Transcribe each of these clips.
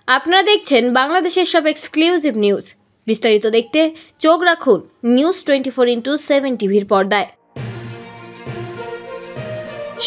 আপনারা দেখছেন বাংলাদেশের সব এক্সক্লুসিভ নিউজ। বিস্তারিত দেখতে চোখ রাখুন নিউজ 24/7 টিভির পর্দায়।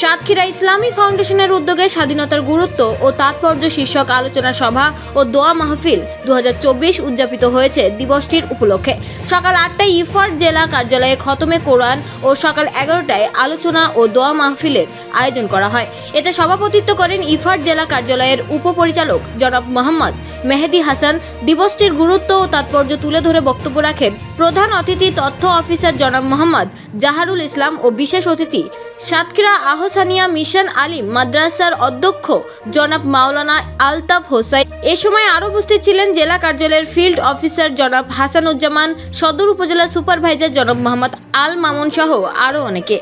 সাতক্ষীরা ইসলামী ফাউন্ডেশনের উদ্যোগে স্বাধীনতার গুরুত্ব ও তাৎপর্য শীর্ষক আলোচনা সভা ও দোয়া মাহফিল 2024 উদযাপিত হয়েছে দিবসটির উপলক্ষে। সকাল 8টায় ইফার্ট জেলা কার্যালয়ে খতমে কোরআন ও সকাল 11টায় আলোচনা ও দোয়া মাহফিলের আয়োজন করা হয়। এতে সভাপতিত্ব করেন ইফার্ট জেলা কার্যালয়ের উপপরিচালক জনাব মোহাম্মদ মেহেদি হাসান। দিবসটির গুরুত্ব ও তাৎপর্য তুলে ধরে বক্তব্য রাখেন প্রধান অতিথি তথ্য অফিসার জনাব মোহাম্মদ জাহারুল ইসলাম ও বিশেষ অতিথি সাতক্ষীরা আহসানিয়া মিশন আলিম মাদ্রাসার অধ্যক্ষ জনাব মাওলানা আলতাফ হোসাইন। এ সময় আরও উপস্থিত ছিলেন জেলা কার্যালয়ের ফিল্ড অফিসার জনাব হাসানুজ্জামান, সদর উপজেলা সুপারভাইজার জনাব মোহাম্মদ আল মামুন সহ আরও অনেকে।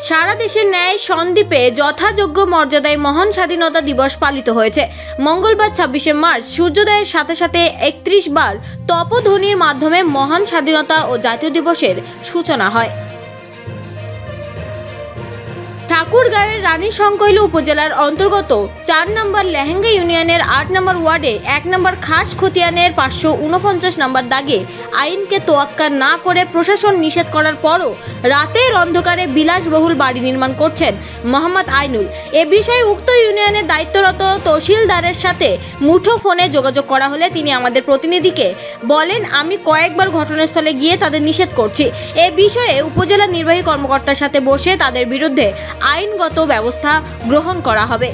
সারা দেশের ন্যায় সন্দ্বীপে যথাযোগ্য মর্যাদায় মহান স্বাধীনতা দিবস পালিত হয়েছে। মঙ্গলবার 26শে মার্চ সূর্যোদয়ের সাথে সাথে 31 বার তপধ্বনির মাধ্যমে মহান স্বাধীনতা ও জাতীয় দিবসের সূচনা হয়। ঠাকুরগাঁওয়ের রানী সংকৈল উপজেলার অন্তর্গত 4 নম্বর লেহেঙ্গা ইউনিয়নের 8 নম্বর ওয়ার্ডে 1 নম্বর খাস খতিয়ানের 549 নম্বর দাগে আইনকে তোয়াক্কা না করে প্রশাসন নিষেধ করার পরও রাতের অন্ধকারে বিলাসবহুল বাড়ি নির্মাণ করছেন মোহাম্মদ আইনুল। এ বিষয়ে উক্ত ইউনিয়নের দায়িত্বরত তহসিলদারের সাথে মুঠোফোনে যোগাযোগ করা হলে তিনি আমাদের প্রতিনিধিকে বলেন, আমি কয়েকবার ঘটনাস্থলে গিয়ে তাদের নিষেধ করছি। এ বিষয়ে উপজেলা নির্বাহী কর্মকর্তার সাথে বসে তাদের বিরুদ্ধে আইনগত ব্যবস্থা গ্রহণ করা হবে।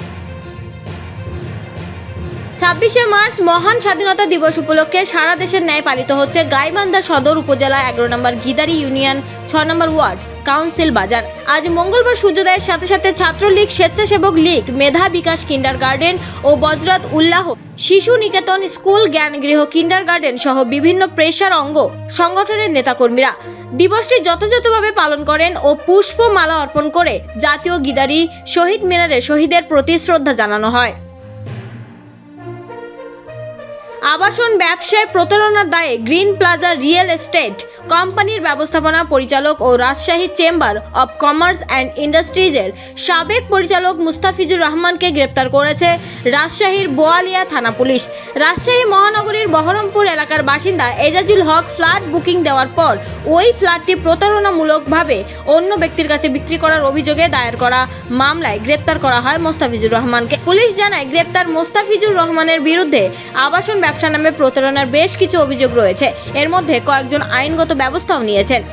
26শে মার্চ মহান স্বাধীনতা দিবস উপলক্ষে সারা দেশের ন্যায় পালিত হচ্ছে গাইবান্ধা সদর উপজেলা 11 নম্বর গিদারি ইউনিয়ন 6 নম্বর ওয়ার্ড কাউন্সিল বাজার। আজ মঙ্গলবার সূর্যোদয়ের সাথে সাথে ছাত্রলীগ, স্বেচ্ছাসেবক লীগ, মেধা বিকাশ কিন্ডারগার্টেন ও বজরত উল্লাহ শিশু নিকেতন স্কুল, জ্ঞানগৃহ কিন্ডারগার্টেন সহ বিভিন্ন পেশার অঙ্গ সংগঠনের নেতাকর্মীরা দিবসটি যথাযথভাবে পালন করেন ও পুষ্পমালা অর্পণ করে জাতীয় গিদারি শহীদ মিনারে শহীদের প্রতি শ্রদ্ধা জানানো হয়। আবাসন ব্যবসায় প্রতারণার দায়ে গ্রিন প্লাজা রিয়েল এস্টেট কোম্পানির ব্যবস্থাপনা পরিচালক ও Rajshahi chamber of commerce and ইন্ডাস্ট্রিজের সাবেক পরিচালক মুস্তাফিজুর রহমানকে গ্রেপ্তার করেছে রাজশাহীর বোয়ালিয়া থানা পুলিশ। রাজশাহী মহানগরীর বহরমপুর এলাকার বাসিন্দা এজাজুল হক ফ্ল্যাট বুকিং দেওয়ার পর ওই ফ্ল্যাটটি প্রতারণামূলকভাবে অন্য ব্যক্তির কাছে বিক্রি করার অভিযোগে দায়ের করা মামলায় গ্রেপ্তার করা হয় মোস্তাফিজুর রহমানকে। পুলিশ জানায়, গ্রেপ্তার মোস্তাফিজুর রহমানের বিরুদ্ধে আবাসন ব্যবসা নামে প্রতারণার বেশ কিছু অভিযোগ রয়েছে। এর মধ্যে কয়েকজন আইনগত ব্যবস্থাও নিয়েছেন।